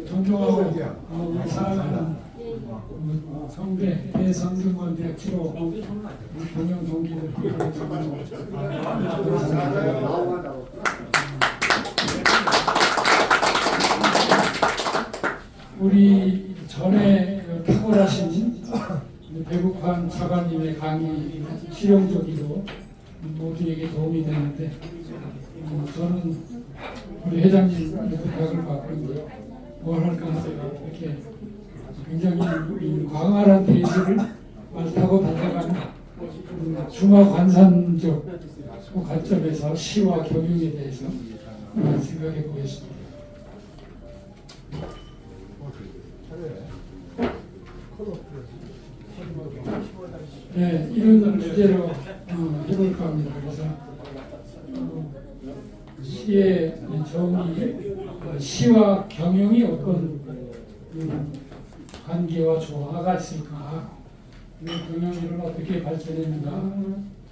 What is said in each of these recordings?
존경하고 우리 사랑하는 성대 대성균관대 기로 경영 동기들 우리 전에 탁월하신 배국환 차관님의 강의 실용적이고 모두에게 도움이 되는데 저는 우리 회장님 부탁을 받고 이제 뭘 할까 하다가 이렇게 굉장히 광활한 대지를 타고 다녀가는 중화관산적 관점에서 시와 경영에 대해서 생각해 보겠습니다. 네, 이런 주제로 해볼까 합니다. 그래서 시의 정의, 시와 경영이 어떤 관계와 조화가 있을까, 경영을 어떻게 발전했는가,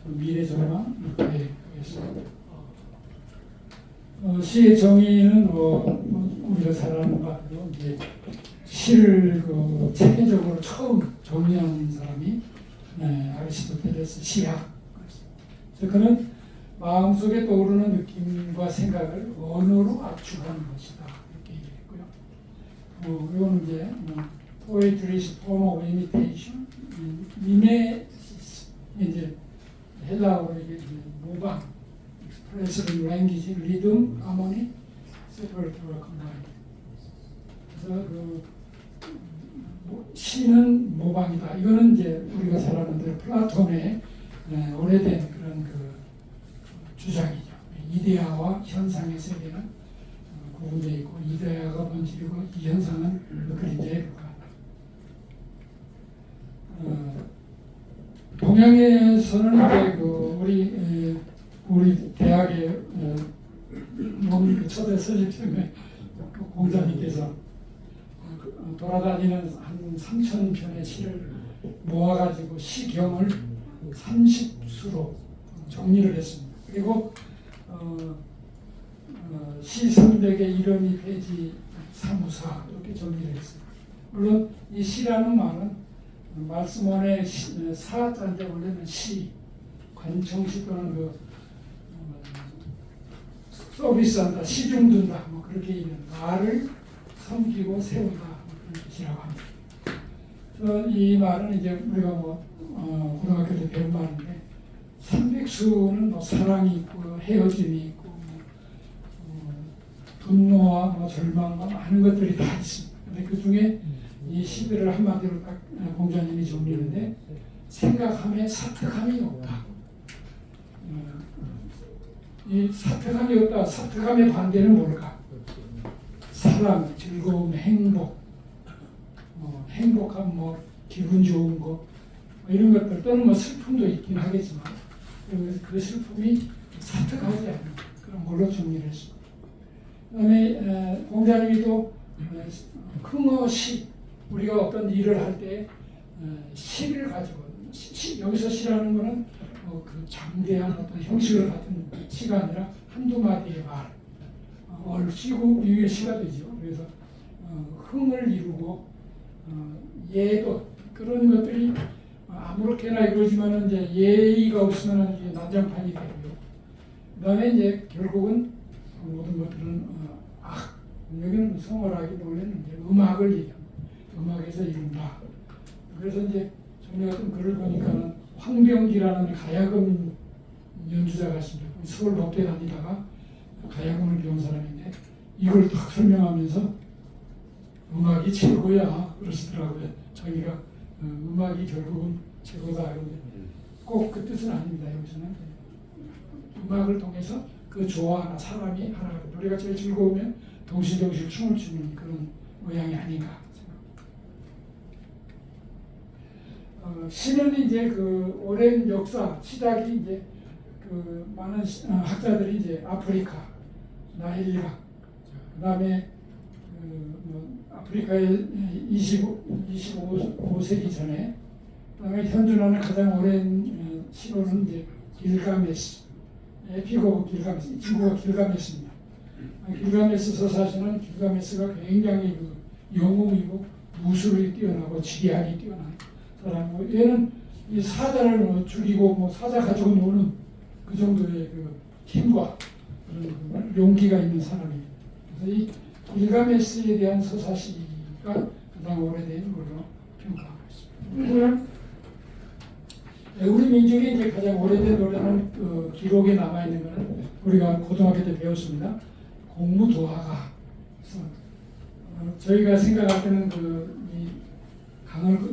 미래 전망 이렇게 하겠습니다. 시의 정의는 우리가 잘 아는 바대로 이제 시를 체계적으로 처음 정리한 사람이 아리스토텔레스 시학. 그래서 그는 마음속에 떠오르는 느낌과 생각을 언어로 압축하는 것이다 이렇게 얘기했고요. 이거는 이제 poetry is form of imitation, mimesis, 이제 헬라어로 이게 모방, expressive language, rhythm, harmony, separately combined. 그래서 시는 모방이다. 이거는 이제 우리가 잘 아는 대로 플라톤의 오래된 그런 주장이죠. 이데아와 현상의 세계는 구분되어 있고 이데아가 본질이고 이 현상은 그림자에 불과하다. 동양에서는 이제 우리 대학의 초대 서집생의 공자님께서 돌아다니는 한 3,000편의 시를 모아가지고 시경을 30수로 정리를 했습니다. 그리고 시 300의 이름이 페이지 354 이렇게 정리를 했습니다. 물론 이 시라는 말은 말씀원의 사자인데 원래는 시, 관청시 또는 서비스한다, 시중둔다 뭐 그렇게 있는 말을 섬기고 세우다 그런 뜻이라고 합니다. 그래서 이 말은 이제 우리가 고등학교 때 배운 말인데 300수는 사랑이 있고 헤어짐이 있고 분노와 절망과 많은 것들이 다 있습니다. 근데 그 중에 이 시들을 한마디로 딱 공자님이 정리하는데 생각함에 사특함이 없다. 이 사특함이 없다. 사특함의 반대는 뭘까? 사랑, 즐거움, 행복, 행복한 기분 좋은 거 이런 것들 또는 슬픔도 있긴 하겠지만 그 슬픔이 사특하지 않는 그런 걸로 정리를 했습니다. 그다음에 공자님이 또 흥어시 우리가 어떤 일을 할 때 시를 가지고 여기서 시라는 것은 그 장대한 어떤 형식을 갖춘 시가 아니라 한두 마디의 말 얼씨구 이게 시가 되죠. 그래서 흥을 이루고 예도 그런 것들이 아무렇게나 이루어지면 이제 예의가 없으면 이제 난장판이 되고요. 그다음에 이제 결국은 모든 것들은 여기는 성월학이 원래는 이제 음악을 얘기합니다. 음악에서 이룬다. 그래서 이제 전에 어떤 글을 보니까는 황병기라는 가야금 연주자가 있습니다. 서울 법대 다니다가 가야금을 배운 사람인데 이걸 딱 설명하면서 음악이 최고야 그러시더라고요. 자기가 음악이 결국은 최고다. 꼭 그 뜻은 아닙니다. 여기서는 음악을 통해서 그 조화나 사람이 하나가 노래가 제일 즐거우면 동시동시 춤을 추는 그런 모양이 아닌가. 시는 이제 그 오랜 역사 시작이 이제 그 많은 학자들이 이제 아프리카, 나일강, 그다음에 뭐 아프리카의 25세기 전에, 그다음에 현존하는 가장 오랜 시로는 이제 길가메스, 에픽 오브 길가메스, 이 친구가 길가메스입니다. 길가메스 서사시는 길가메스가 굉장히 그 영웅이고 무술이 뛰어나고 지리학이 뛰어난 사람이고, 얘는 이 사자를 뭐 죽이고 뭐 사자 가지고 노는 그 정도의 그 힘과 그런 용기가 있는 사람이에요. 그래서 이 길가메스에 대한 서사시가 가장 오래된 걸로 평가하고 있습니다. 우리 민족의 이제 가장 오래된 노래는 기록에 남아 있는 것은 우리가 고등학교 때 배웠습니다. 공무도화가. 그래서 저희가 생각할 때는 이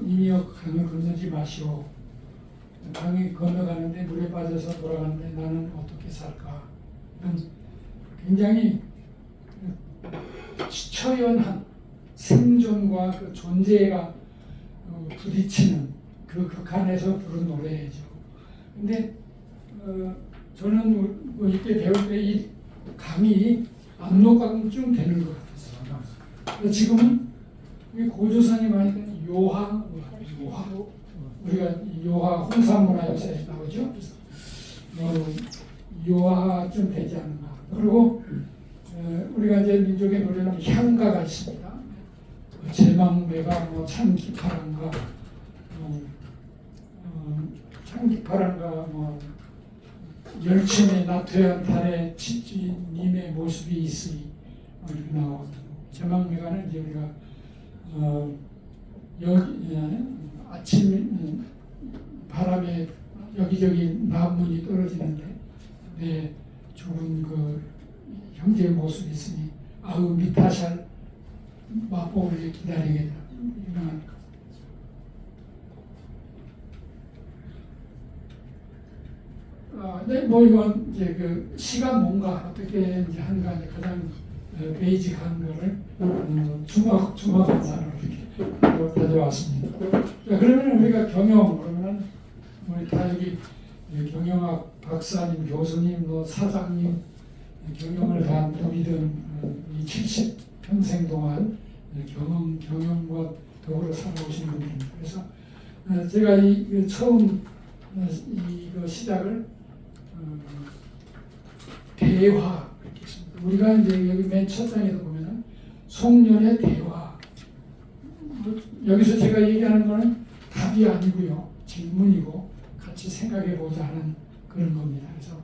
이미역 강을 건너지 마시오. 강이 건너가는데 물에 빠져서 돌아가는데 나는 어떻게 살까? 이런 굉장히 처연한 생존과 그 존재가 부딪히는 그 극한에서 부른 노래죠. 근데 저는 뭐 이때 배울 때 이 감이 압록강쯤 되는 것 같았어요. 지금은 고조선이 많이 된 요하, 우리가 요하 홍산문화 역사에 나오죠. 요하쯤 되지 않는가. 그리고 우리가 이제 민족의 노래는 향가가 있습니다. 제망매가 뭐 참기파란가, 참기파란가 뭐 열침에 나태한 달에 집주님의 모습이 있으니 이렇게 나오거든요. 제망매가는 이제 우리가 여기 아침 바람에 여기저기 나무문이 떨어지는데 내 죽은 그 형제의 모습이 있으니 아우 미타샬 맛보기를 기다리겠다. 유명한 것. 네, 뭐 이건 이제 그 시가 뭔가 어떻게 이제 하는가 이제 가장 베이직한 거를 중화관사로 이렇게 가져왔습니다. 그러면 우리가 경영 그러면은 우리 다 여기 경영학 박사님, 교수님, 뭐 사장님 경영을 다 누리던 이 70평생 동안 경영과 더불어 살아오신 분입니다. 그래서 제가 이 처음 이거 시작을 대화 이렇게 했습니다. 우리가 이제 여기 맨 첫 장에도 보면은 송년의 대화. 여기서 제가 얘기하는 거는 답이 아니고요, 질문이고 같이 생각해 보자 하는 그런 겁니다. 그래서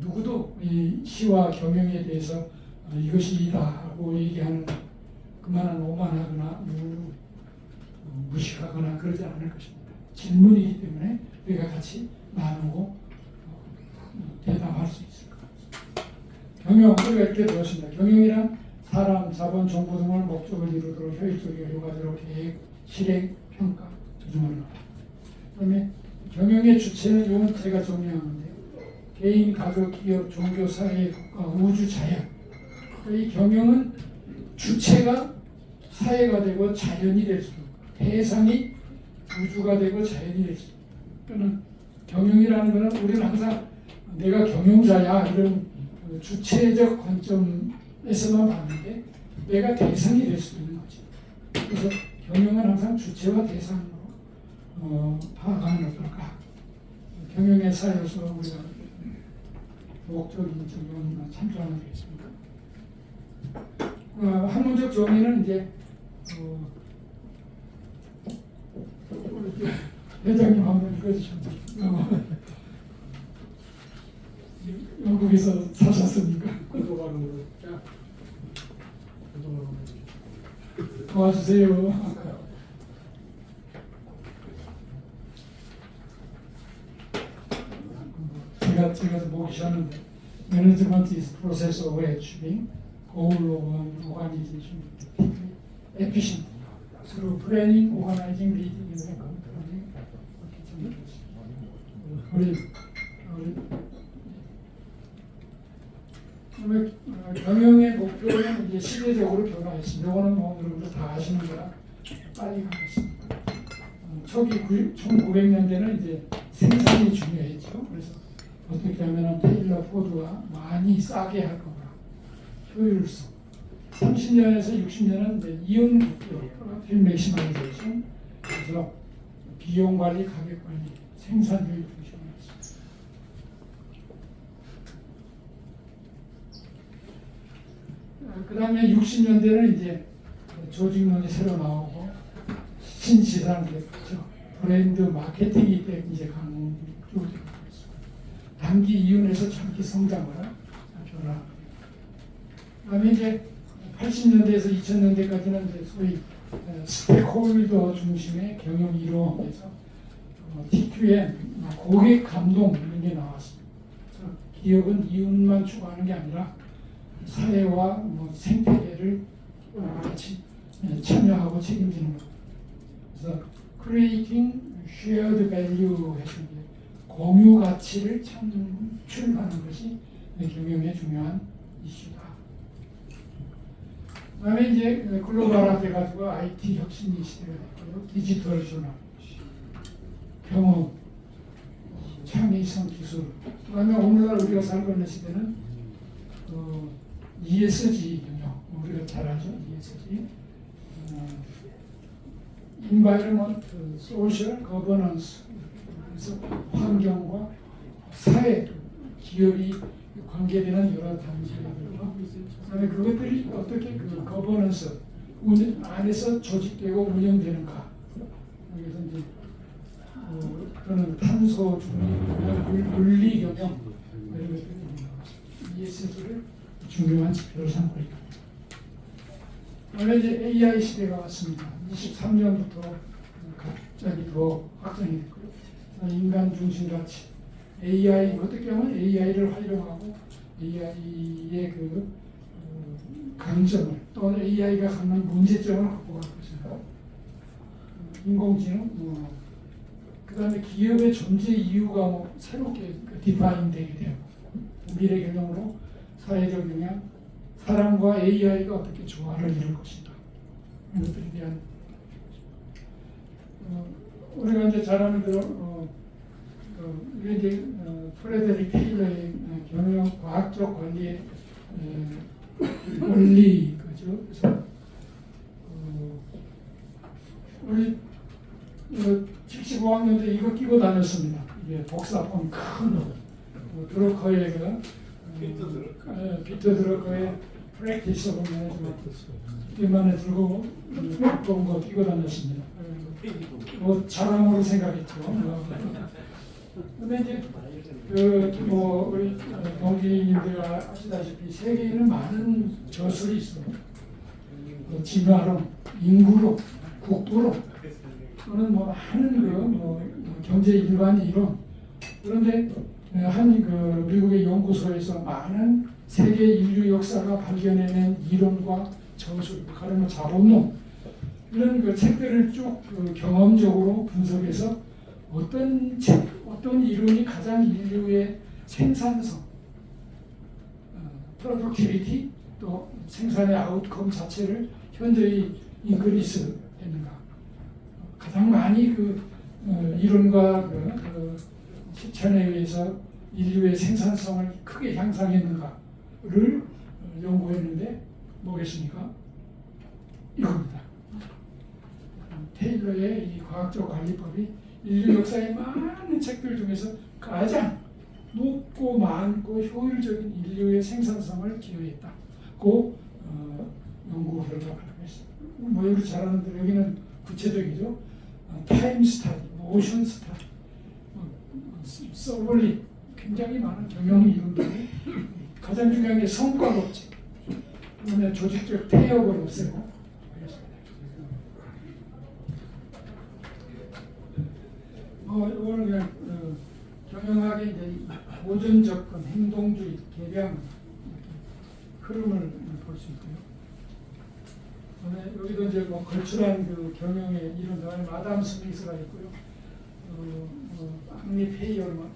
누구도 이 시와 경영에 대해서 이것이 이다 하고 얘기하는 그만한 오만하거나 무식하거나 그러지 않을 것입니다. 질문이기 때문에 우리가 같이 나누고 대답할 수 있을 것 같습니다. 경영, 우리가 이렇게 배웠습니다. 경영이란 사람, 자본, 정보 등을 목적을 이루도록 효율적이고 효과적으로 계획, 실행, 평가, 조정하는 것. 그다음에 경영의 주체는 이건 제가 정리한 건데요. 개인, 가족, 기업, 종교, 사회, 국가, 우주, 자연. 이 경영은 주체가 사회가 되고 자연이 될 수 있고, 대상이 우주가 되고 자연이 될 수 있고. 그러니까 경영이라는 것은 우리는 항상 내가 경영자야 이런 주체적 관점에서만 봤는데 내가 대상이 될 수 있는 거죠. 그래서 경영은 항상 주체와 대상으로 파악하면 어떨까. 경영의 사회에서 우리가 목적인 적용을 참조하면 되겠습니다. 학문적 정의는 이제 회장님 한번 읽어주시면 영국에서 사셨으니까 도와주세요. 제가 보기 시작하는데 Management is process of achieving goal of an organization efficient through planning, organizing, leading, and controlling. 경영의 목표는 이제 시대적으로 변화했습니다. 이거는 뭐 여러분들 다 아시는 거라 빨리 가겠습니다. 초기 1900년대는 이제 생산이 중요했죠. 그래서 어떻게 하면 테일러 포드가 많이 싸게 할 거라. 효율성. 30년에서 60년은 이제 이윤 프로필 맥시마이제이션. 그래서 비용 관리, 가격 관리, 생산율 중심으로 했습니다. 그 다음에 60년대는 이제 조직론이 새로 나오고 신지상들, 그렇죠. 브랜드 마케팅이 때 이제 강조되고 있습니다. 단기 이윤에서 장기 성장을 변화. 그다음에 이제 80년대에서 2000년대까지는 이제 소위 스테이크홀더 중심의 경영 이론에서 TQM, 고객 감동 이런 게 나왔습니다. 그래서 기업은 이윤만 추구하는 게 아니라 사회와 생태계를 같이 참여하고 책임지는 것. 그래서 creating shared value 해서 공유 가치를 창출하는 것이 경영의 중요한 이슈다. 그다음에 이제 글로벌화 돼가지고 IT 혁신이 시대가 됐고요. 디지털 전환, 경험, 창의성 기술. 그다음에 오늘날 우리가 살고 있는 시대는 ESG 경영, 우리가 잘 알죠. ESG, Environment, Social Governance. 그래서 환경과 사회, 기업이 관계되는 여러 단계들과 그다음에 그것들이 어떻게 그 거버넌스 안에서 조직되고 운영되는가. 그래서 이제 그런 탄소 중립, 물리 경영 이런 것들이 ESG를 중요한 지표로 삼고 있다. 그다음에 이제 AI 시대가 왔습니다. 23년부터 갑자기 더 확장이 됐고요. 인간 중심 가치, AI 어떻게 하면 AI를 활용하고 AI의 그 강점을 또는 AI가 갖는 문제점을 극복할 것인가. 인공지능, 그다음에 기업의 존재 이유가 새롭게 디파인되게 되고 미래 경영으로 사회적 영향, 사람과 AI가 어떻게 조화를 이룰 것인가. 이런 것들에 대한 우리가 이제 잘 아는 대로 이게 이제 프레데릭 테일러의 경영 과학적 관리의 원리 그죠. 그래서 우리 75학년때 이거 끼고 다녔습니다. 이게 복사본 큰 드러커의 피터 드러커의 프랙티스 오브 매니지먼트 이만에 들고 본 거 끼고 다녔습니다. 자랑으로 생각했죠. 근데 이제 우리 동기님들 아시다시피 세계에는 많은 저술이 있어요. 진화론, 인구론, 국부론 또는 많은 경제 일반 이론. 그런데 한 미국의 연구소에서 많은 세계 인류 역사가 발견해낸 이론과 저술, 가령 자본론 이런 책들을 쭉 경험적으로 분석해서 어떤 이론이 가장 인류의 생산성, 프로덕티비티 또 생산의 아웃컴 자체를 현저히 인크리스 했는가. 가장 많이 이론과 실천에 의해서 인류의 생산성을 크게 향상했는가를 연구했는데 뭐겠습니까? 이겁니다. 테일러의 이 과학적 관리법이 인류 역사의 많은 책들 중에서 가장 높고 많고 효율적인 인류의 생산성을 기여했다. 그 연구 결과가 있습니다. 여기 잘 아는데 여기는 구체적이죠. 타임 스타디, 오션 스타디, 서블리 굉장히 많은 경영 이론들이 가장 중요한 게 성과 법칙, 그다음에 조직적 태역을 없애고. 이거는 그냥 경영학의 이제 보전 접근, 행동주의, 개량 흐름을 볼 수 있고요. 여기도 이제 걸출한 경영의 이론 다음에 마담 스미스가 있고요. 앙리 페이어만.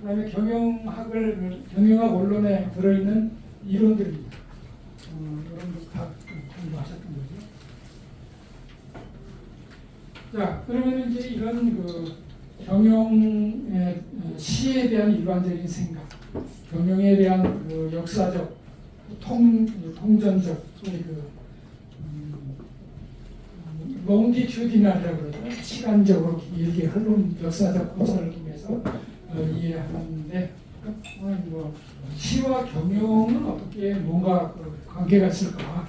그다음에 경영학 원론에 들어있는 이론들입니다. 여러분들 다 공부하셨던 거죠. 자, 그러면 이제 이런 그 경영의 시에 대한 일반적인 생각, 경영에 대한 그 역사적, 통전적, 소위 그 롱디튜디널이라고 그러죠. 시간적으로 길게 흐른 역사적 고찰을 통해서 이해하는데, 뭐 시와 경영은 어떻게 뭔가 그 관계가 있을까?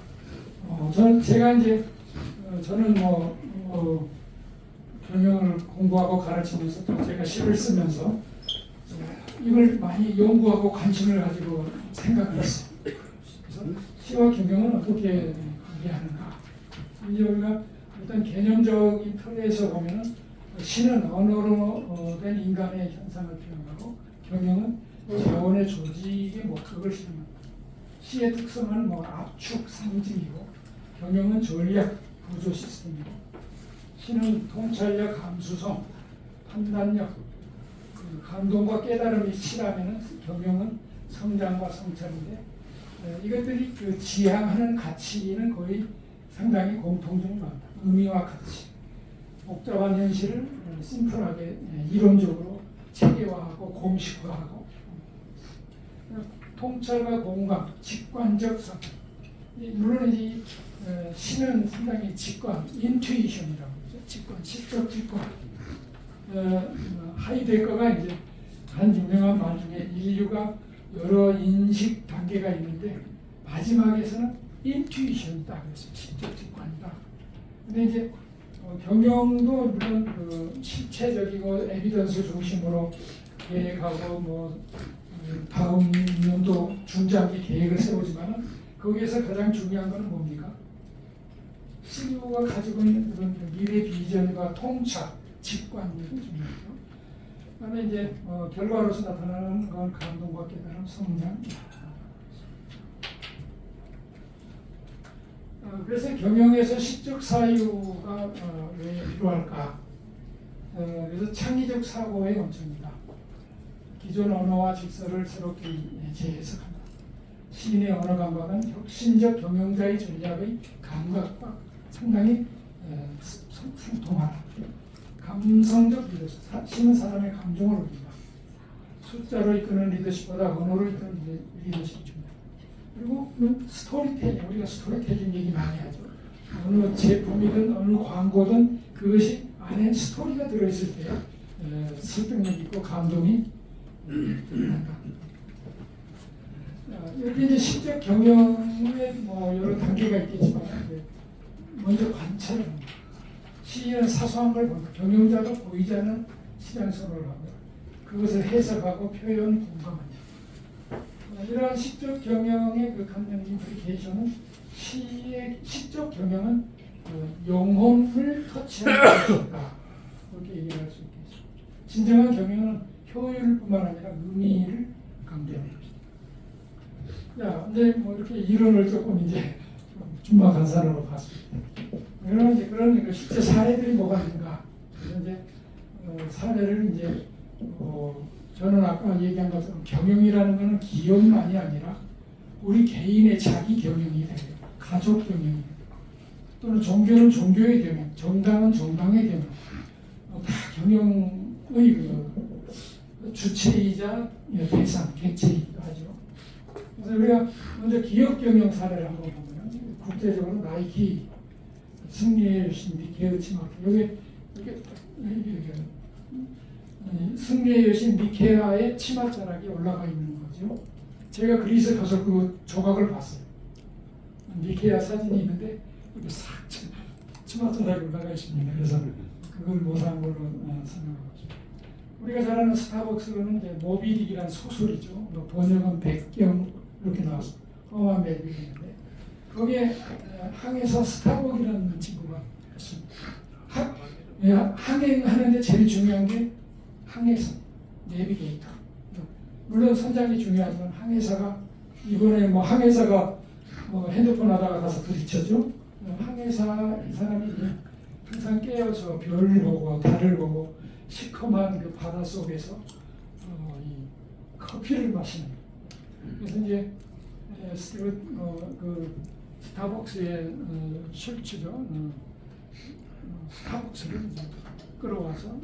제가 이제 저는 경영을 공부하고 가르치면서 또 제가 시를 쓰면서 이걸 많이 연구하고 관심을 가지고 생각을 했어요. 그래서 시와 경영은 어떻게 관계하는가? 이제 우리가 일단 개념적인 틀에서 보면은 시는 언어로 된 인간의 현상을 표현하고 경영은 자원의 조직의 목적을 실현합니다. 시의 특성은 압축 상징이고 경영은 전략 구조 시스템이고 시는 통찰력, 감수성, 판단력, 감동과 깨달음이 시라면은 경영은 성장과 성찰인데 이것들이 그 지향하는 가치는 거의 상당히 공통점이 많다. 의미와 가치, 복잡한 현실을 심플하게 이론적으로 체계화하고 공식화하고 통찰과 공감, 직관적 성. 물론 이 시는 상당히 직관, 인투이션이라고 그러죠. 직관, 시적 직관. 하이데거가 이제 한 유명한 말 중에 인류가 여러 인식 단계가 있는데 마지막에서는 인투이션이다 그래서 시적 직관이다. 근데 이제 경영도 물론 그 실체적이고 에비던스 중심으로 계획하고 다음 연도 중장기 계획을 세우지만은 거기에서 가장 중요한 것은 뭡니까? CEO가 가지고 있는 그런 미래 비전과 통찰, 직관이 중요하죠. 그다음에 이제 결과로서 나타나는 건 감동과 깨달음, 성장. 그래서 경영에서 시적 사유가 왜 필요할까? 그래서 창의적 사고의 원천이다. 기존 언어와 질서를 새롭게 재해석한다. 시인의 언어 감각은 혁신적 경영자의 전략의 감각과 상당히 상통하다. 감성적 리더십, 시는 사람의 감정을 울린다. 숫자로 이끄는 리더십보다 언어로 이끄는 리더십이 중요하다. 그리고 스토리텔링, 우리가 스토리텔링 얘기 많이 하죠. 어느 제품이든 어느 광고든 그것이 안에 스토리가 들어있을 때 설득력 있고 감동이 드러난다. 이렇게 이제 시적 경영에 여러 단계가 있겠지만 먼저 관찰을 합니다. 시인은 사소한 걸 본다. 경영자가 보이지 않는 시장 선호를 합니다. 그것을 해석하고 표현, 공감합니다. 이러한 시적 경영의 그 감정 임플리케이션은 시의 시적 경영은 영혼을 터치하는 것이다. 그렇게 얘기할 수 있겠죠. 진정한 경영은 효율뿐만 아니라 의미를 강조하는 것이다. 자, 이제 이렇게 이론을 조금 이제 중마간산으로 봤습니다. 그러면 이제 그런 실제 사례들이 뭐가 있는가? 그래서 이제 사례를 이제 저는 아까 얘기한 것처럼 경영이라는 것은 기업만이 아니라 우리 개인의 자기 경영이 되고 가족 경영이 되고 또는 종교는 종교의 경영, 정당은 정당의 경영 다 경영의 그 주체이자 대상, 객체이기도 하죠. 그래서 우리가 먼저 기업 경영 사례를 한번 보면 국제적으로 나이키, 승리의 여신, 미케 치마키 여기 승리의 여신 미케아의 치맛자락이 올라가 있는 거죠. 제가 그리스에 가서 그 조각을 봤어요. 미케아 사진이 있는데 여기 싹 치맛자락이 올라가 있습니다. 그래서 그걸 모사한 걸로 생각하고 있습니다. 우리가 잘 아는 스타벅스는 이제 모비딕이라는 소설이죠. 번역은 백경 이렇게 나왔어요. 험한 멜빈인데 거기에 항에서 스타벅이라는 친구가 있습니다. 항해하는데 제일 중요한 게 항해사, 내비게이터. 물론 선장이 중요하지만 항해사가 이번에 항해사가 핸드폰 하다가 가서 부딪혔죠. 항해사 이 사람이 항상 깨어서 별을 보고 달을 보고 시커먼 그 바다 속에서 이 커피를 마시는. 그래서 이제 그 스타벅스의 실추죠. 스타벅스를 이제 끌어와서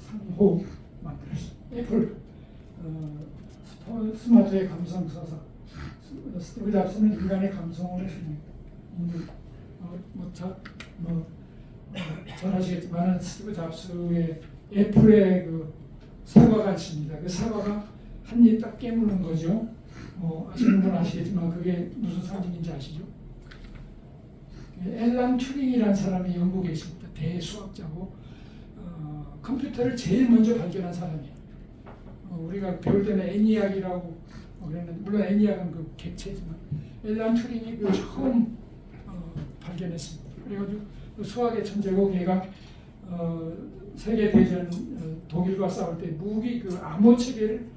상호 만들었어요. 애플 스마트의 감성 서사. 스티브 잡스는 인간의 감성을 잘 아시겠지만 스티브 잡스의 애플의 그 사과가 있습니다. 그 사과가 한 입 딱 깨무는 거죠. 아시는 분 아시겠지만 그게 무슨 상징인지 아시죠? 앨런 튜링이라는 사람이 영국에 있습니다. 대수학자고 컴퓨터를 제일 먼저 발견한 사람이에요. 우리가 배울 때는 애니악이라고 그랬는데 물론 애니악은 그 객체지만 앨런 튜링이 그 처음 발견했습니다. 그래가지고 수학의 천재고 걔가 세계 대전 독일과 싸울 때 무기 그 암호 체계를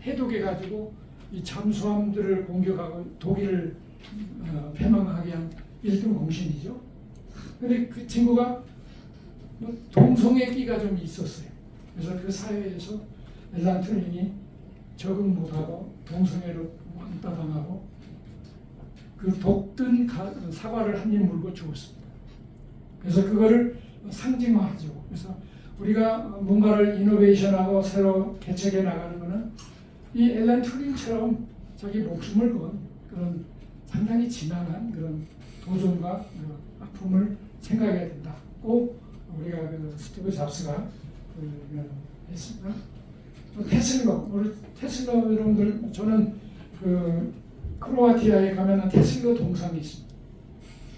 해독해 가지고 이 잠수함들을 공격하고 독일을 패망하게 한 1등 공신이죠. 근데 그 친구가 동성애 끼가 좀 있었어요. 그래서 그 사회에서 앨런 튜링이 적응 못하고 동성애로 왕따당하고 그 독든 사과를 한 입 물고 죽었습니다. 그래서 그거를 상징화하죠. 그래서 우리가 뭔가를 이노베이션하고 새로 개척해 나가는 것은 이 앨런 튜링처럼 자기 목숨을 건 그런 상당히 지난한 그런 도전과 아픔을 생각해야 된다. 꼭 우리가 그 스티브 잡스가 했습니다. 우리 테슬라 여러분들 저는 그 크로아티아에 가면은 테슬라 동상이 있습니다.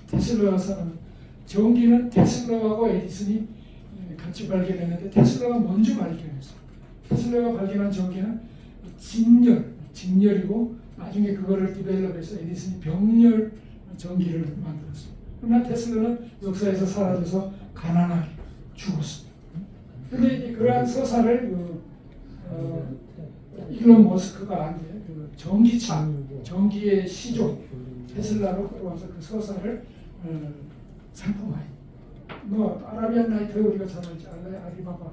테슬라 사람 전기는 테슬라하고 에디슨이 같이 발견했는데 테슬라가 먼저 발견했어요. 테슬라가 발견한 전기는 직렬이고 나중에 그거를 디벨롭해서 에디슨이 병렬 전기를 만들었어요. 그러나 테슬라는 역사에서 사라져서 가난하게 죽었습니다. 그런데 그러한 서사를 일론 머스크가 전기의 시조 테슬라로 끌어와서 그 서사를 상품화해. 아라비안 나이트 우리가 잘 알지 알리바바가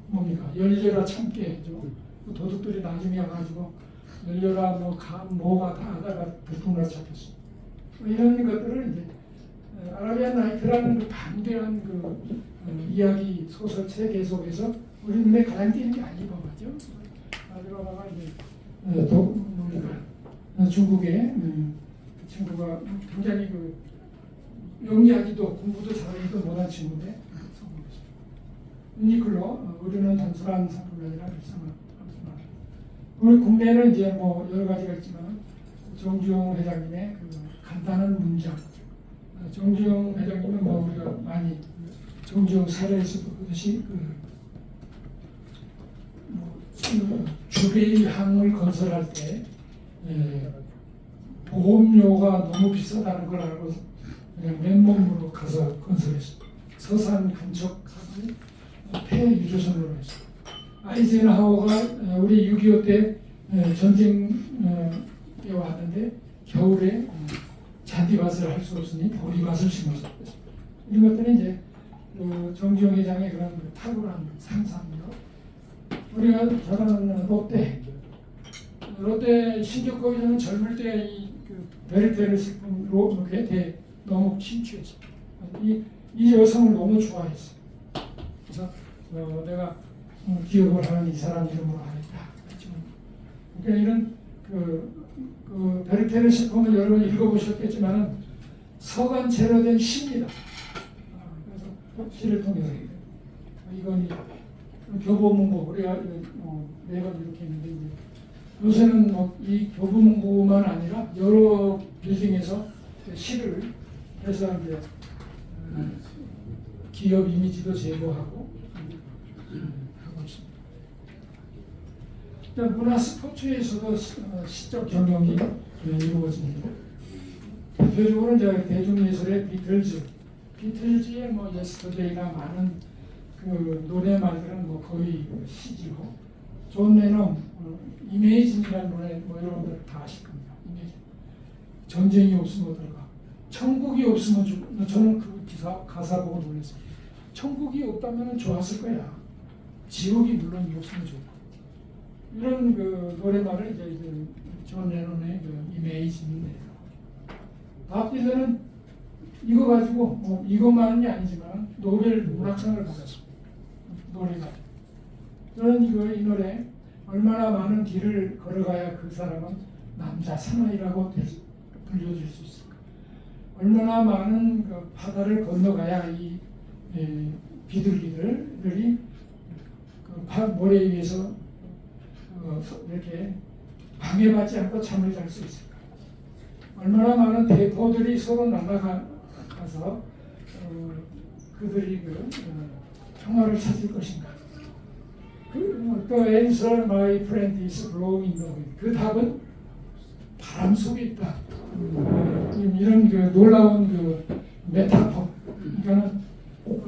뭡니까 열려라 참깨 그 도둑들이 나중에 와가지고 열려라 뭐가 다 하다가 불풍으로 잡혔어. 이런 것들을 이제 아라비안 나이트라는 그 방대한 그 이야기 소설책 계속해서 우리 눈에 가장 띄는 게 알리바바죠. 알리바바가 이제 중국의 친구가 굉장히 그 영리하기도 공부도 잘하기도 못한 친구인데 성공했습니다. 유니클로 우리는 단순한 상품이 아니라 일상을 합니다. 우리 국내에는 이제 뭐 여러 가지가 있지만 정주영 회장님의 그 간단한 문장. 정주영 회장님은 뭐 우리가 많이 정주영 사례에서 보듯이 주베이 항을 건설할 때 보험료가 너무 비싸다는 걸 알고 그냥 맨몸으로 가서 건설했습니다. 서산 간척 사업을 폐유조선으로 했습니다. 아이젠하워가 우리 6.25 때 전쟁에 왔는데 겨울에 잔디밭을 할 수 없으니 보리밭을 심어서 이런 것들은 이제 정주영 회장의 그런 탁월한 상상력. 우리가 잘 아는 롯데 신격거기서는 젊을 때 그 베르테르 식품으로 이렇게 너무 심취했어. 이 여성을 너무 좋아했어. 그래서 내가 기억을 하는 이 사람 이름으로 하겠다. 그러니까 이런 그 베르테르 식품을 여러분 읽어보셨겠지만은 서간체로 된 시입니다. 그래서 시를 통해서 이건 교보문고 우리가 매번 이렇게 했는데 이제 요새는 이 교보문고만 아니라 여러 빌딩에서 시를 해서 이제 기업 이미지도 제거하고 하고 있습니다. 문화 스포츠에서도 시적 경영이 이루어집니다. 대표적으로 이제 대중예술의 비틀즈의 뭐 예스터데이나 많은 그 노래말들은 뭐 거의 시지고 존 레논 이메이진이라는 노래 뭐 여러분들 다 아실 겁니다. 이메이진. 전쟁이 없으면 어떨까? 천국이 없으면 저는 그 가사 보고 놀랐어요. 천국이 없다면 좋았을 거야. 지옥이 물론 없으면 좋고. 이런 그 노래말을 이제 존 레논의 그 이메이진이네요. 밥 딜런은 이거 가지고 뭐 이것만이 아니지만 노벨 문학상을 받았습니다. 노래가. 저는 이 노래 얼마나 많은 길을 걸어가야 그 사람은 남자 사나이라고 불려줄 수 있을까? 얼마나 많은 그 바다를 건너가야 이 비둘기들이 그 모래 위에서 이렇게 방해받지 않고 잠을 잘 수 있을까? 얼마나 많은 대포들이 서로 날아가서 그들이 평화를 찾을 것인가? The answer, my friend, is blowing the wind. 그 답은 바람 속에 있다. 이런 그 놀라운 그 메타포. 그러니까는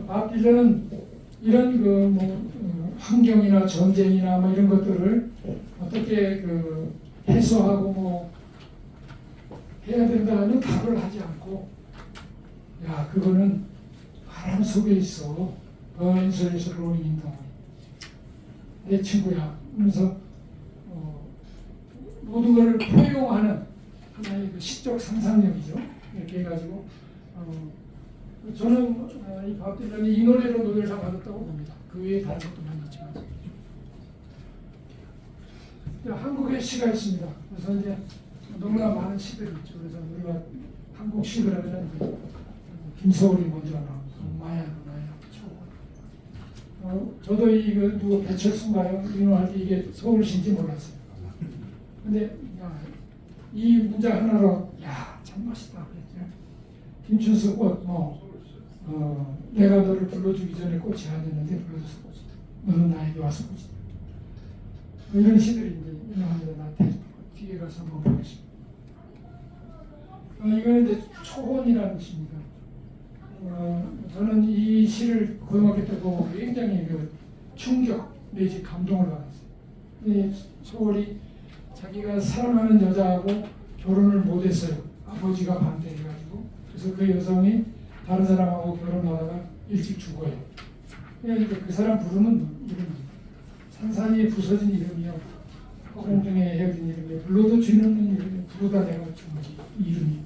밥 딜런은 이런 환경이나 전쟁이나 뭐 이런 것들을 어떻게 해소하고 뭐 해야 된다는 답을 하지 않고, 야, 그거는 바람 속에 있어. The answer is blowing in the wind. 내 친구야. 그래서 모든 것을 포용하는 하나의 그 시적 상상력이죠. 이렇게 해가지고 저는 이 밥 딜런이 이 노래로 노벨상 받았다고 봅니다. 그 외에 다른 것도 많이 있지만. 한국에 시가 있습니다. 그래서 이제 너무나 많은 시들이 있죠. 그래서 우리가 한국 시 그러면 김서울이 먼저 나오고 마야. 저도 이거 누구 배철수인가요? 이놈할 때 이게 서울시인지 몰랐어요. 근데 이 문장 하나로 참 멋있다 그랬죠. 김춘수 꽃 내가 너를 불러주기 전에 꽃이 아니었는데 불러줘서 꽃이다. 너는 나에게 와서 꽃이다. 이런 시들이 이제 유명합니다. 나한테 뒤에 가서 한번 보겠습니다. 이거는 이제 초혼이라는 시입니다. 저는 이 시를 고등학교 때 보고 굉장히 충격 내지 감동을 받았어요. 소월이 자기가 사랑하는 여자하고 결혼을 못했어요. 아버지가 반대해가지고. 그래서 그 여성이 다른 사람하고 결혼하다가 일찍 죽어요. 그러니까 그 사람 부르는 이름입니다. 산산이 부서진 이름이요. 공중에 헤어진 이름이요. 불러도 쥐는 이름이요. 부르다 내가 죽은 이름이.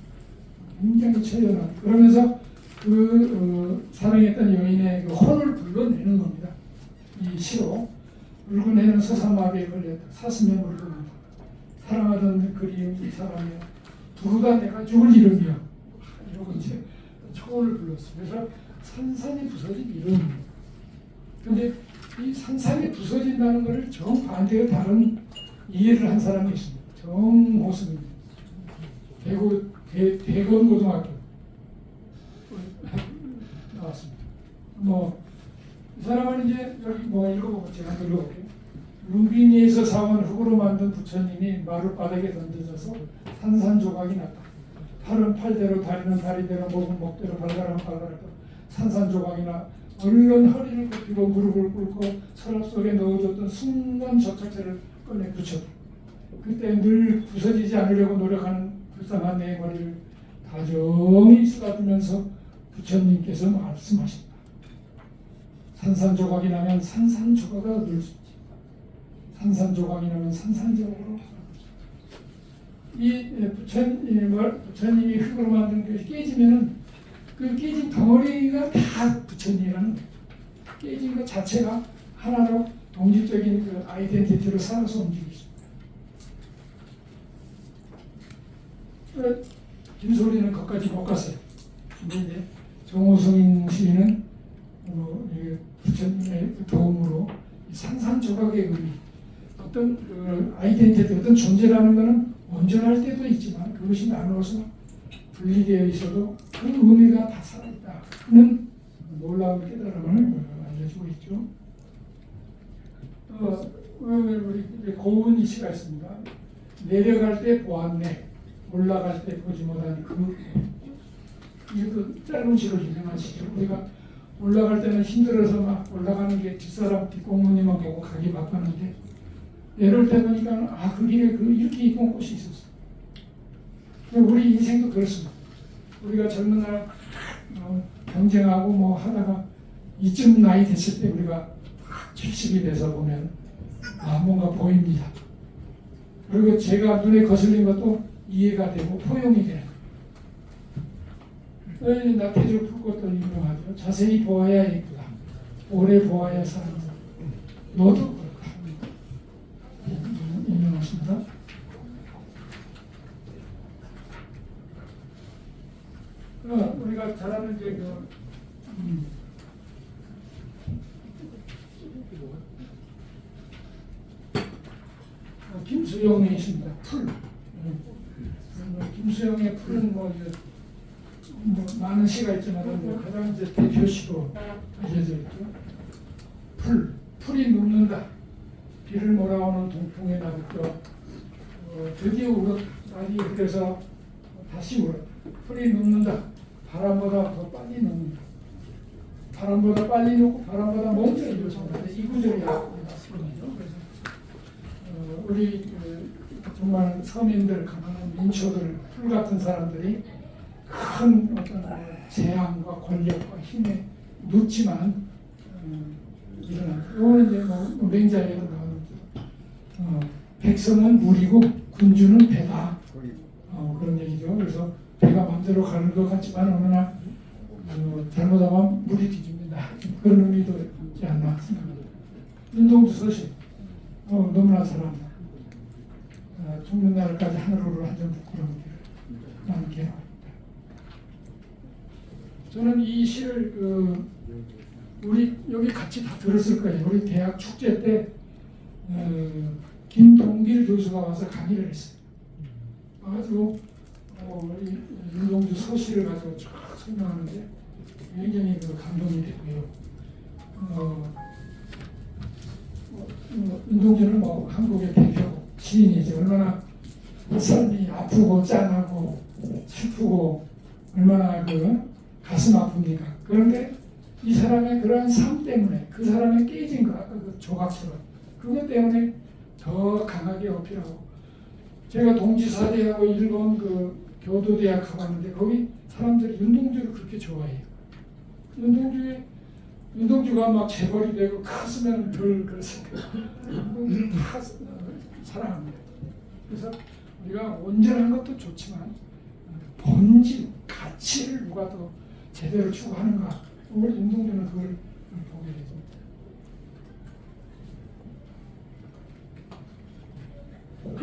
굉장히 처연한. 그러면서 사랑했던 여인의 혼을 불러내는 겁니다. 이 시로 붉은 해는 서사마비에 걸렸다. 사슴의 물건이다. 사랑하던 그리움 이 사람이여 부르다 내가 죽을 이름이여. 이러고 이제 초혼을 불렀어요. 그래서 산산이 부서진 이름입니다. 근데 이 산산이 부서진다는 것을 정반대의 다른 이해를 한 사람이 있습니다. 정호승입니다. 대건고등학교 나왔습니다. 이 사람은 이제 여기 읽어보고 제가 읽어볼게요. 루비니에서 사온 흙으로 만든 부처님이 마룻바닥에 던져져서 산산조각이 났다. 팔은 팔대로, 다리는 다리대로, 목은 목대로, 발가락은 발가락대로 산산조각이나 얼른 허리를 굽히고 무릎을 꿇고 서랍 속에 넣어뒀던 순간 접착제를 꺼내 붙였다. 그때 늘 부서지지 않으려고 노력하는 불쌍한 내 머리를 다정히 쓰다듬으면서 부처님께서 말씀하신다. 산산조각이 나면 산산조각을 얻을 수 있지. 산산조각이 나면 산산조각으로 이 부처님이 흙으로 만든 것이 깨지면은 그 깨진 덩어리가 다 부처님이라는 거예요. 깨진 것 자체가 하나로 독립적인 그 아이덴티티로 살아서 움직이고 있습니다. 김소리는 거기까지 못 갔어요. 근데 이제 정호승 시인은 부처님의 도움으로 산산조각의 의미, 어떤 아이덴티티, 어떤 존재라는 것은 온전할 때도 있지만 그것이 나누어서 분리되어 있어도 그 의미가 다 살아있다는 놀라운 깨달음을 알려주고 있죠. 우리 고은이 시가 있습니다. 내려갈 때 보았네, 올라갈 때 보지 못한 이것도 짧은 시로 유명한 시죠. 우리가 올라갈 때는 힘들어서 막 올라가는 게 뒷사람 뒷공무니만 보고 가기 바빴는데 내려올 때 보니까 그 길에 이렇게 이쁜 꽃이 있었어. 우리 인생도 그렇습니다. 우리가 젊은 날 경쟁하고 하다가 이쯤 나이 됐을 때 우리가 70이 돼서 보면 뭔가 보입니다. 그리고 제가 눈에 거슬린 것도 이해가 되고 포용이 되는 거예요. 나태주를 풀 것도 유명하죠. 자세히 보아야 예쁘다. 오래 보아야 사랑한다. 너도 그렇다. 유명하십니다. 우리가 잘 아는 이제 김수영이 있습니다. 풀. 김수영의 풀은 뭐 많은 시가 있지만 가장 이제 대표시로 알려져 있죠. 풀이 눕는다. 비를 몰아오는 동풍에 나붙어 드디어 울었. 날이 그래서 다시 울었다. 풀이 눕는다. 바람보다 더 빨리 눕는다. 바람보다 빨리 눕고 바람보다 먼저 일어섭니다. 이 구절이 맞습니다. 그래서 우리 정말 서민들, 가난한 민초들, 풀 같은 사람들이 큰 어떤 재앙과 권력과 힘에 눕지만 일어나죠. 이거는 이제 맹자에도 나오는 백성은 물이고 군주는 배다. 그런 얘기죠. 그래서 배가 마음대로 가는 것 같지만 어느 날 잘못하면 물이 뒤집니다. 그런 의미도 있지 않나 생각합니다. 윤동주 서신 너무나 잘합니다. 죽는 날까지 하늘으로 한점 부끄러운 길을 나는 개합니다. 저는 이 시를 우리 여기 같이 다 들었을 거예요. 우리 대학 축제 때 김동길 교수가 와서 강의를 했어요. 와가지고 윤동주 서시를 가지고 쫙 설명하는데 굉장히 감동이 됐고요. 윤동주는 한국의 대표 시인이지. 얼마나 삶이 아프고 짠하고 슬프고 얼마나 가슴 아픕니까? 그런데 이 사람의 그러한 삶 때문에 그 사람의 깨진 것, 아까 그 조각처럼 그것 때문에 더 강하게 어필하고, 제가 동지사대하고 일본 교도대학 가봤는데 거기 사람들이 윤동주를 그렇게 좋아해요. 윤동주가 막 재벌이 되고 가슴에는 별 그랬으니까 윤동주를 다 사랑합니다. 그래서 우리가 온전한 것도 좋지만 본질, 가치를 누가 더 제대로 추구하는가, 오늘 윤동주는 그걸 보게 됩니다.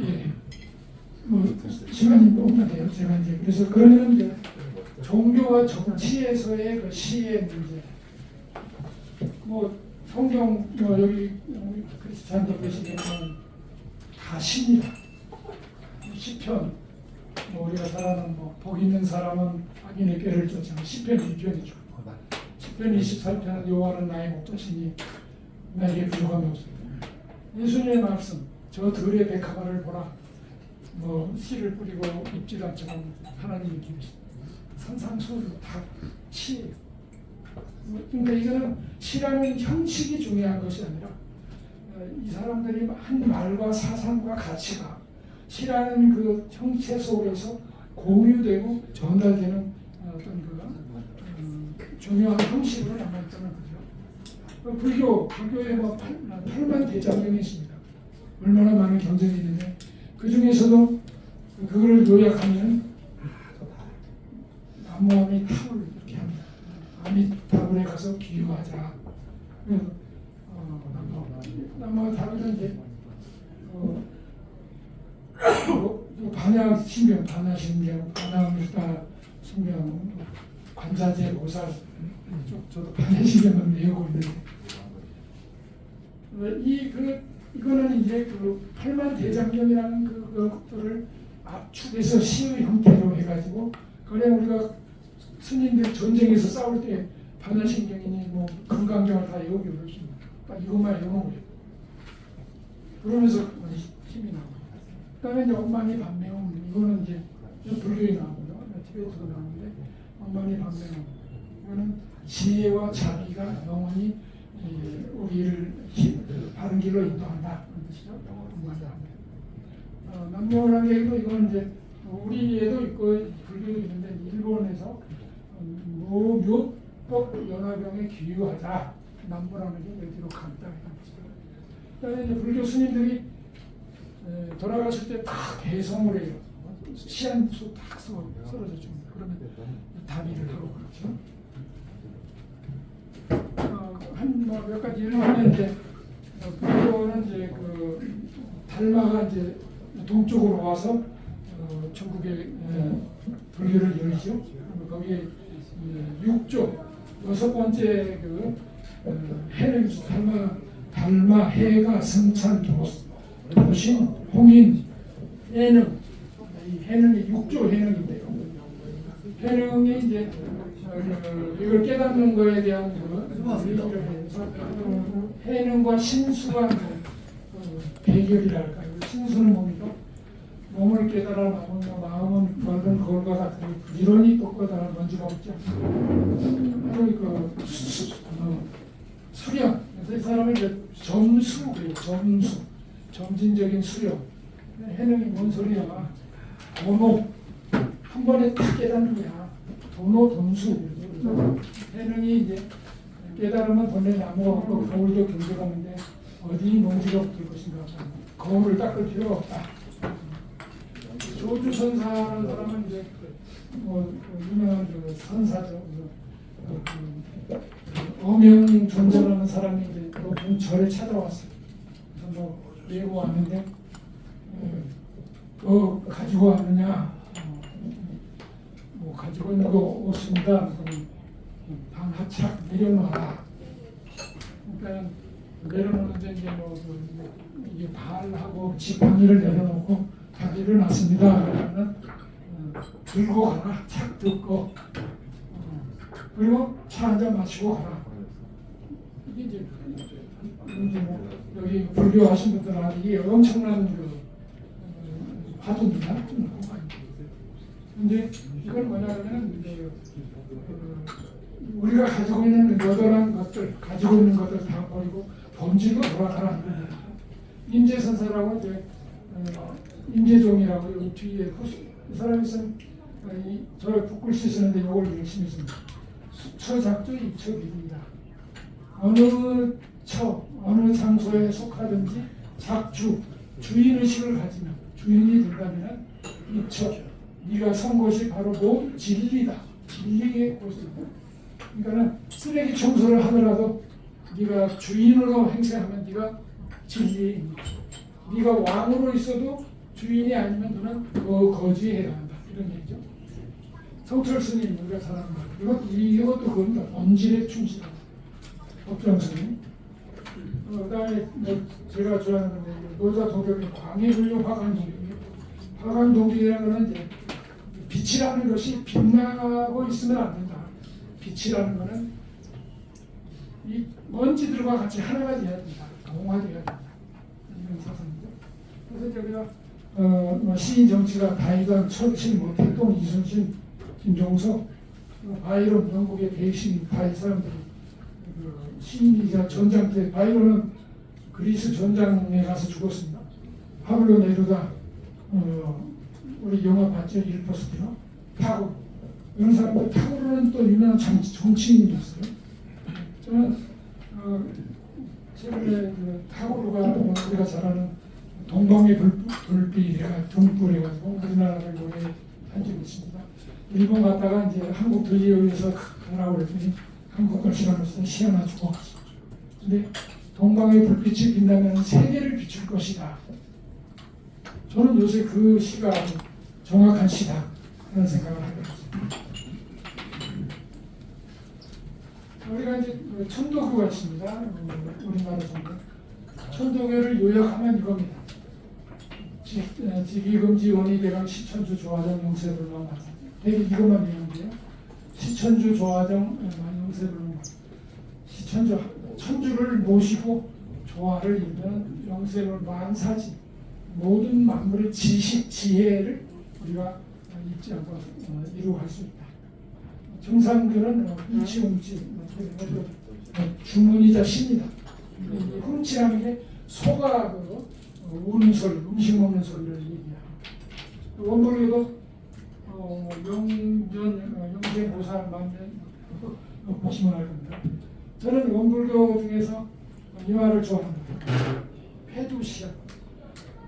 예, 시간이 너무 돼요. 제가 이제 그래서 그러면 이제 종교와 정치에서의 그 시의 문제, 성경 여기 크리스찬들 계시면 다 시입니다. 시편, 우리가 잘 아는 복 있는 사람은 악인의 꾀를 쫓지만 시편 2편이죠. 시편 24편은 여호와는 나의 목자시니 나에게 부족함이 없습니다. 예수님의 말씀, 저 들의 백합화를 보라. 씨를 뿌리고 입지도 않지만 하나님이 기르십니다. 산상수훈 다 시예요. 그러니까 이거는 시라는 형식이 중요한 것이 아니라 이 사람들이 한 말과 사상과 가치가 시라는 그 형체 속에서 공유되고 전달되는 어떤 중요한 형식으로 남아있다는 거죠. 불교에 8만 대장경이 있습니다. 얼마나 많은 경전이 있는데 그 중에서도 그걸 요약하면 나무아미타불 이렇게 합니다. 아미타불에 가서 기유하자. 나무아미타불은 이제 반야신경, 반야신경, 반야밀다 신경, 관자재 보살, 저도 반야신경은 외우고 있는데 이거는 이제 8만 대장경이라는 그것들을 압축해서 시의 형태로 해가지고, 그래 우리가 스님들 전쟁에서 싸울 때 반야신경이니 금강경을 다 외우기 어렵습니다. 이것만 외우는 거예요. 그러면서 힘이 나고. 그다음에 이제 엄만이 반매음, 이거는 이제 불교에 나오고요, 티베트도 나오는데 엄만이 반매음, 이거는 지혜와 자비가 영원히 우리를 바른 길로 인도한다 그런 뜻이죠. 남녀라기에도 이건 이제 우리에도 있고 불교도 있는데 일본에서 묘법 연화병에 기유하자, 남부라는 게 여기로 간다 이런 뜻이죠. 그다음에 이제 불교 스님들이 돌아가실 때 다 대성을 해요. 시한수 다 써서 줍니다. 그러면 답의를 하고 그렇죠. 한몇 가지 예를 하면 이제 불교는 이제 그 달마가 이제 동쪽으로 와서 중국의 불교를 열죠. 거기에 6조 여섯 번째 그 해는 달마, 해가, 성찬, 도신, 홍인, 해능. 이 해능이 6조 해능인데요. 해능이 이제 이걸 깨닫는 거에 대한 해능과 신수가 대결이랄까요. 신수는 뭡니까? 몸을 깨달아 마음은 벌건 거울과 같으니 부지런히 똑바로 먼지가 없죠. 그리고 수령. 그래서 이 사람은 이제 점수, 그래요. 점수. 점진적인 수령. 해능이 뭔 소리야? 도노. 한 번에 딱 깨닫는 거야. 도노, 돈수. 해능이 이제 깨달으면 돈에 나무가 없고 거울도 경계하는데 어디 먼지가 없을 것인가. 거울을 닦을 필요가 없다. 조주 선사라는 사람은 이제 유명한 그 선사죠. 어명 존재라는 사람이 이제 높은 절에 찾아왔어요. 그래서 뭐 내고 왔는데 가지고 왔느냐? 뭐 가지고 있는 거 없습니다. 방 하착 내려놔라. 그러니까 내려놓는데 이제 이게 발하고 지팡이를 내려놓고 다 일어났습니다. 그러면 들고 가라. 착 듣고 그리고 차 한 잔 마시고 가라. 이게 이제 뭐 여기 불교하신 분들은 이게 엄청난 그 화두입니다. 근데 이건 뭐냐면 우리가 가지고 있는 여덟한 것들, 가지고 있는 것들 다 버리고 본질로 돌아가라. 임재선사라고 이제 임재종이라고 여기 뒤에 이 사람이 쓴 저 북글씨 쓰는데 이걸 열심히 씁니다. 수처작조 입처비입니다. 어느 장소에 속하든지 작주, 주인의식을 가지면 주인이 된다면 입처, 네가 선 곳이 바로 몸 진리다. 진리의 곳이다. 그러니까 쓰레기 청소를 하더라도 네가 주인으로 행세하면 네가 진리입니다. 네가 왕으로 있어도 주인이 아니면 너는 거지해야 한다. 이런 얘기죠. 성철 스님 우리가 잘 아는 말. 이것도 그겁니다. 본질에 충실하다. 법정 스님. 그다음에 제가 좋아하는 건데 노자 도겸의 광해불교 화강동기예요. 화강동기라는 것은 이제 빛이라는 것이 빛나고 있으면 안 된다. 빛이라는 것은 이 먼지들과 같이 하나가 되어야 된다. 동화되어야 된다. 이런 사상이죠. 그래서 저기가 시인 정치가 다이강, 철신, 태동, 이순신, 김종석, 바이론, 영국의 백신, 바이 사람들이 시인이자 전장 때 바이론은 그리스 전장에 가서 죽었습니다. 파블로 네루다 우리 영화 봤죠? 일포스티너 타고 이런 사람들 타고는 또 유명한 정치인이었어요. 저는 최근에 타고르가 우리가 잘 아는 동방의 불빛이라 등불해가지고 우리나라를 노래한 적이 있습니다. 일본 갔다가 이제 한국 들리기 위해서 가라고 그랬더니 한국 갈 시간 없어서 시간나 주고 갔어. 근데 동방의 불빛이 빛나면 세계를 비출 것이다. 저는 요새 그 시가 정확한 시다. 그런 생각을 하게 됐습니다. 우리가 이제 천도교가 있습니다. 우리나라 정도. 천도교를 요약하면 이겁니다. 직위금지 원의대강 시천주 조화정 영세불망 맞아. 대개 이것만 얘기하는데요. 시천주 조화정 영세불망. 천주를 모시고 조화를 이루는 영세불 만사지 모든 만물의 지식, 지혜를 우리가 잊지 않고 이루어갈 수 있다. 정상교는 훔치 주문이자 신이다. 훔치라는 게 소가 우는 소리, 음식 먹는 소리를 얘기합니다. 원불교도 영생보살 만년 보시면 알 겁니다. 저는 원불교 중에서 이 말을 좋아합니다. 패두시야.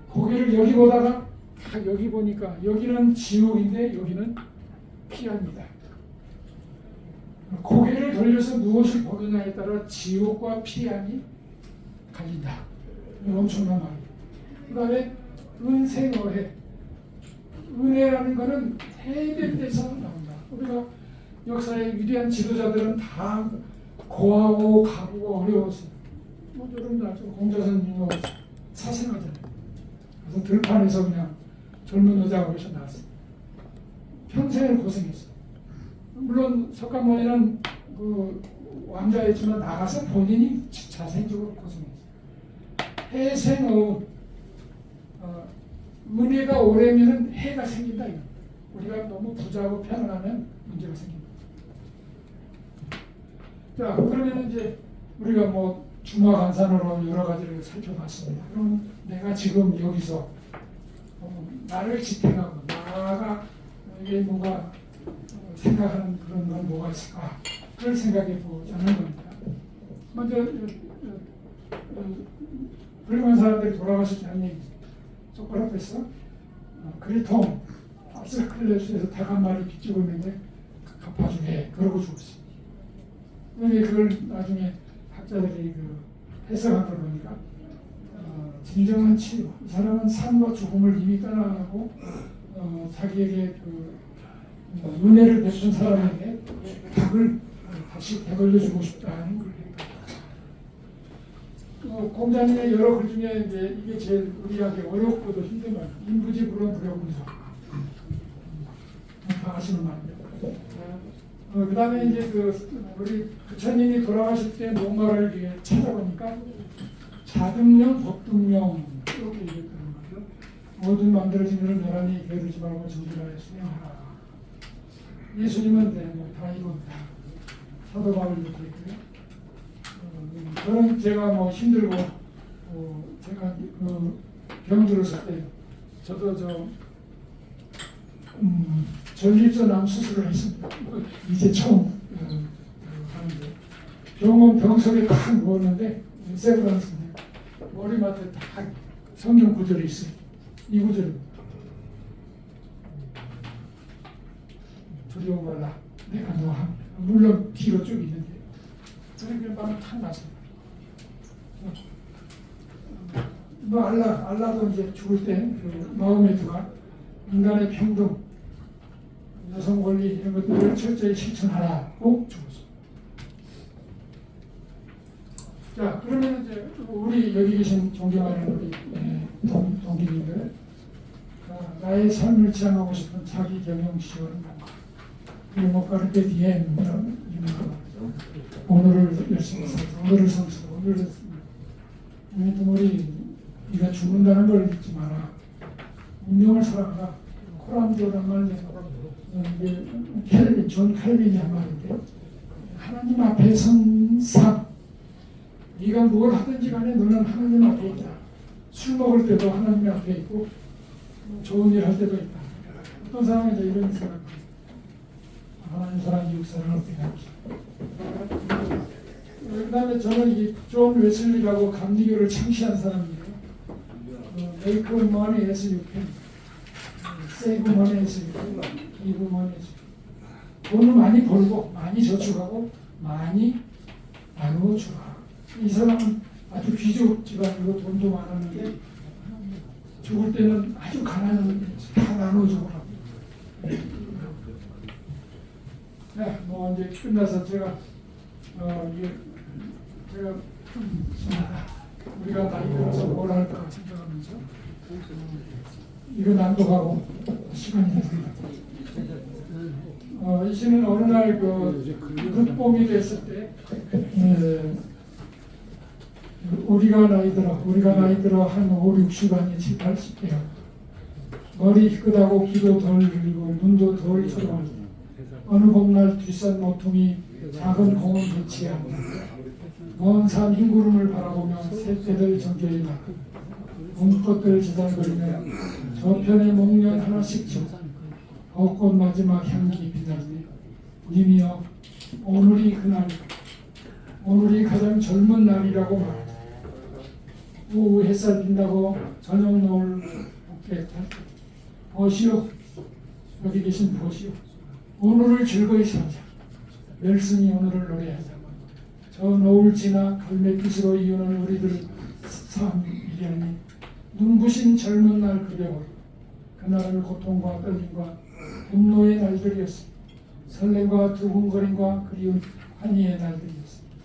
고개를 여기 보다가 딱 여기 보니까 여기는 지옥인데 여기는 피합니다. 고개를 돌려서 무엇을 보느냐에 따라 지옥과 피함이 갈린다. 엄청난 말이에요. 그 다음에 은생어해. 은혜라는 것은 해변에서 나온다. 우리가 역사의 위대한 지도자들은 다 고하고 가고 어려웠어요. 뭐 여러분들 알죠? 공자선님도 사생하잖아요. 그래서 들판에서 그냥 젊은 여자가 계셔 나왔어요. 평생을 고생했어요. 물론 석가모니는 그 왕자였지만 나가서 본인이 자생적으로 고생했어요. 해생어운 은혜가 오래면 해가 생긴다. 이거. 우리가 너무 부자고 편안하면 문제가 생긴다. 자, 그러면 이제 우리가 뭐 중화간산으로 여러 가지를 살펴봤습니다. 그럼 내가 지금 여기서 나를 지탱하고 나가 이게 뭔가 생각하는 그런 건 뭐가 있을까? 그걸 생각해 보자는 겁니다. 먼저 훌륭한 사람들이 돌아가실 때 한 얘기 소크라테스 그리통 아스클레스에서 닭 한 마리 빚지고 있는데 갚아주게 그러고 죽었어요. 그런데 그걸 나중에 학자들이 해석한 걸 보니까 진정한 치유, 이 사람은 삶과 죽음을 이미 떠나가고 자기에게 은혜를 베푼 사람에게 닭을 다시 되돌려주고 싶다는 걸 공자님의 여러 글 중에 이게 제일 우리에게 어렵고도 힘든 말, 인부지불원 불효분서 다 아시는 말입니다. 그 다음에 이제 우리 부처님이 돌아가실 때 뭔가를 찾아보니까 자등령, 법등령 이렇게 얘기했다는 거죠. 모든 만들어진 일을 나란히 게으르지 말고 정진하여 수행하라. 예수님은 다 이겁니다. 사도 바울 이렇게 했고요. 저는 제가 뭐 힘들고 제가 병 들었을 때 저도 전립선암 수술을 했습니다. 이제 처음 하는데 병원 병석에 딱 누웠는데 세브란스인데 머리맡에 딱 성경 구절이 있어요. 이 구절입니다. 두려워 말라. 내가 너 합니다. 물론 뒤로 쭉 있는데 그렇게 마음 탁 났습니다. 뭐 알라도 이제 죽을 때 마음에 들어가 인간의 평등, 여성 권리 이런 것들을 철저히 실천하라고 죽었어. 자, 그러면 이제 우리 여기 계신 존경하는 우리 동기님들, 나의 삶을 지향하고 싶은 자기 경영 시험은 뭔가? 그리고 까르페 디엠 이런 거 오늘을 열심히 살자, 오늘을 성취하자, 오늘을 우리가 죽는다는 걸 믿지 마라. 운명을 살아가라. 코란도란 말은 존 칼빈이 한 말인데 하나님 앞에 선 삶. 네가 뭘 하든지 간에 너는 하나님 앞에 있다. 술 먹을 때도 하나님 앞에 있고 좋은 일 할 때도 있다. 어떤 사람은 이제 이런 생각을 하나님 사랑, 이웃 사랑을 어떻게 하지? 그 다음에 저는 이 존 웨슬리라고 감리교를 창시한 사람이에요. Make money as you can, save money as you can, give money as you can. 돈을 많이 벌고 많이 저축하고 많이 나누어주라. 이 사람은 아주 귀족 집안이고 돈도 많았는데 죽을 때는 아주 가난한데 다 나눠주고 네, 뭐 이제 끝나서 제가 우리가 나이 들어서 뭘 할까 생각하면서 이거 낭독하고 시간이 됐습니다. 이 시는 어느 날 극봄이 됐을 때 우리가 나이 들어 한 5, 60아니 7, 80대요. 머리 희끗하고 귀도 덜 들리고 눈도 덜 쳐다볼 때 어느 봄날 뒷산 모퉁이 작은 공원 배치한 먼 산 흰구름을 바라보며 새떼들 정결이 나고 봄꽃들 지달거리며 저편에 목련 하나씩 쳐 벚꽃 마지막 향기 비달네. 님이여 오늘이 그날, 오늘이 가장 젊은 날이라고 말하자. 오후 햇살 빈다고 저녁 노을 붓게 탈 때 보시오, 여기 계신 보시오. 오늘을 즐거이 살자. 멜슨이 오늘을 노래하자면 저 노을 지나 갈매빛으로 이우는 우리들 삶 미련이 눈부신 젊은 날 그대로 그날은 고통과 떨림과 분노의 날들이었습니다. 설렘과 두근거림과 그리운 환희의 날들이었습니다.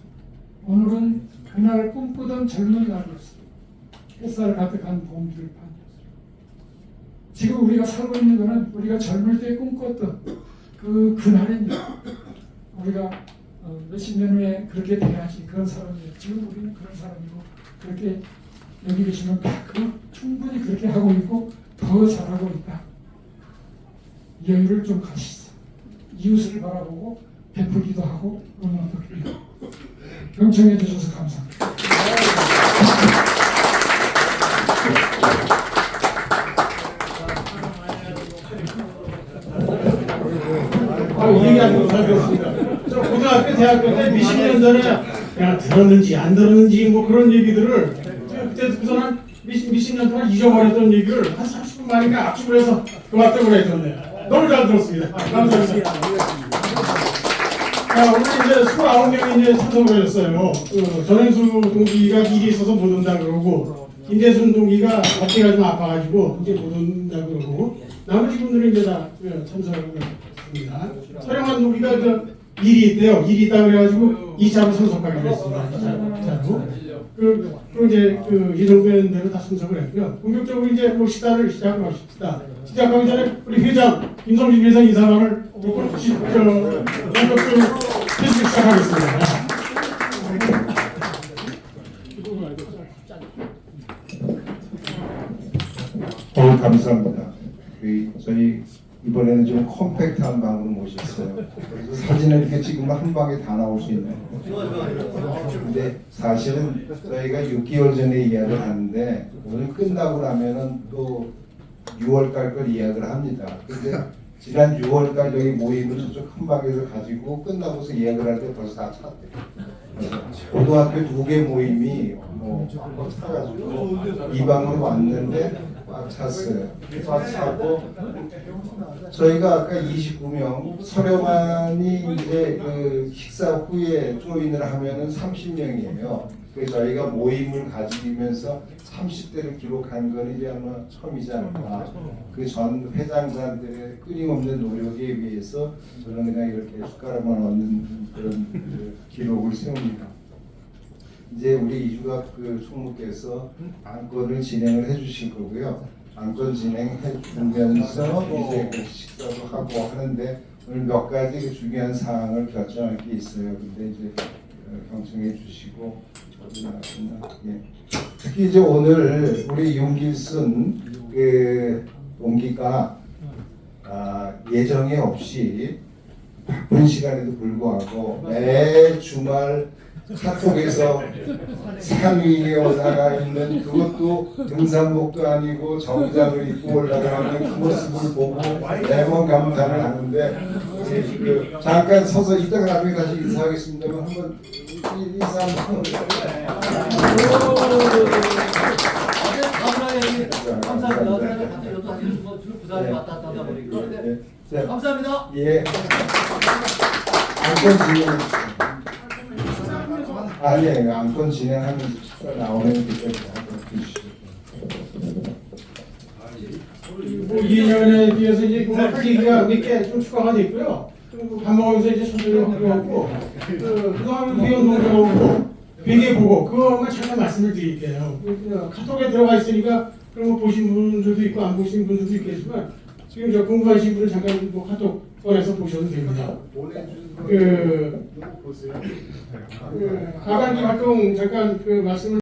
오늘은 그날 꿈꾸던 젊은 날이었습니다. 햇살 가득한 봄 들판이었습니다. 지금 우리가 살고 있는 것은 우리가 젊을 때 꿈꿨던 그날입니다. 우리가 몇십 년 후에 그렇게 돼야지 그런 사람이에요. 지금 우리는 그런 사람이고 그렇게 여기 계시면 충분히 그렇게 하고 있고 더 잘하고 있다. 여유를 좀 가지시죠. 이웃을 바라보고 베풀기도 하고 응원도 해요. 경청해 주셔서 감사합니다. 이 얘기 아주 잘 들었습니다. 저 고등학교, 대학교 때 몇십 년 전에 그냥 들었는지 안 들었는지 뭐 그런 얘기들을 그때 듣고서 한 몇십 년 동안 잊어버렸던 얘기를 한 30분 만인가 압축을 해서 그만큼으로 해줬네요. 너무 잘 들었습니다. 감사합니다. 자, 오늘 이제 29명이 이제 참석을 하셨어요. 전현수 동기가 일이 있어서 못 온다 그러고, 김재순 동기가 어깨가 좀 아파가지고 이제 못 온다 그러고, 나머지 분들은 이제 다 참석을 했습니다. 서영환 동기가 일이 있대요. 일이 있다 그래가지고 2차로 참석하기로 했습니다. 2차로. 그리고 이제 예정된 대로 다 참석을 했고요. 본격적으로 이제 뭐 식사를 시작을 하십시다. 시작하기 전에 우리 회장 김성진 회장 인사말을 본격적으로 해주시기 시작하겠습니다. 감사합니다. 저희 이번에는 좀 컴팩트한 방으로 모셨어요. 그래서 사진을 이렇게 찍으면 한 방에 다 나올 수 있는. 근데 사실은 저희가 6개월 전에 예약을 하는데 오늘 끝나고 나면은 또 6월달 걸 예약을 합니다. 근데 지난 6월달 여기 모임을 저쪽 한 방에서 가지고 끝나고서 예약을 할 때 벌써 다 찼대요. 고등학교 2개 모임이 꽉 차가지고 이 방으로 왔는데 꽉 찼어요. 꽉 차고 저희가 아까 29명 서령환이 이제 식사 후에 조인을 하면은 30명이에요. 그래서 저희가 모임을 가지면서 30대를 기록한 건 이제 아마 처음이지 않을까. 그 전 회장단들의 끊임없는 노력에 의해서 저는 그냥 이렇게 숟가락만 얻는 그런 기록을 세웁니다. 이제 우리 이주갑 총무께서 안건을 진행을 해주실 거고요. 안건 진행해 주면서 이제 식사도 하고 하는데 오늘 몇 가지 중요한 사항을 결정할 게 있어요. 근데 이제 경청해 주시고 저도 나왔습니다. 예. 특히 이제 오늘 우리 윤길순 동기가 예정에 없이 바쁜 시간에도 불구하고 매 주말 카톡에서 상위에 올라가 있는 그것도 등산복도 아니고 정장을 입고 올라가는 그 모습을 보고 매번 감탄을 하는데 잠깐 서서 이따가 나중에 다시 인사하겠습니다만 한번 인사 한번 감사합니다. 예. 안건 진행. 예, 안건 진행하면서 식사 나오는 데까지 한번 주시죠. 뭐 2년에 비해서 이제 얘기가 몇 개 좀 추가가 됐고요. 밥 먹으면서 이제 손들이 하고 그동안 비온 농장하고 베개 보고 그거만 잠깐 말씀을 드릴게요. 카톡에 들어가 있으니까 그런 거 보신 분들도 있고 안 보신 분들도 있겠지만 지금 저 궁금하신 분은 잠깐 뭐 카톡 꺼내서 보셔도 됩니다. 하반기 활동 잠깐 말씀을